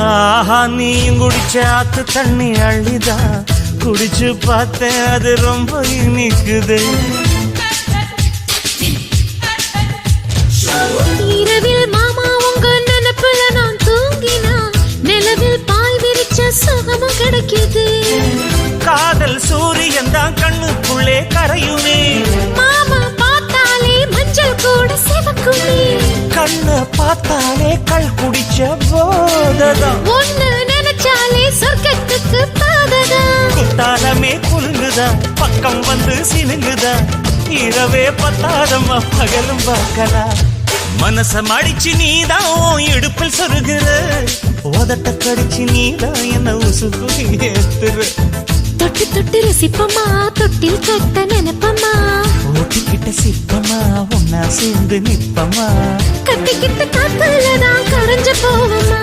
ஆஹா நீயும் குடிச்ச ஆத்து தண்ணி அள்ளிதான் குடிச்சு பார்த்தேன் அது ரொம்ப இனிக்குது. இரவில் மாமா உங்க நினைப்புல நான் தூங்கினா நிலவில் பாய் விரிச்ச சுகமும் கிடைக்குது. காதல் சூரியன் தான் கண்ணுக்குள்ளே கரையுமே. மாமா பார்த்தாலே மஞ்சள் கூட சிவக்குமே. கண்ண பார்த்தாலே கள் குடிச்ச போததான். ஒன்னு நினைச்சாலே சொர்க்கத்துக்கு பாததான். குத்தாலமே குலுங்குதா பக்கம் வந்து சினுங்குதா. இரவே பத்தாதம்மா பகலும் பார்க்கலாம். மனச மடிச்சு நீதான் இடுப்பில் சொருகிற. உதட்ட கடிச்சு நீதான் என்ன உசுப்பு ஏத்துற. தொட்டு தொட்டு ரசிப்பமா தொட்டில் கட்ட நினைப்பமா. ஓட்டிக்கிட்ட சிப்பமா ஒன்னா சேர்ந்து நிப்பமா. கட்டிக்கிட்ட காத்துலதான் கரைஞ்சு போவமா.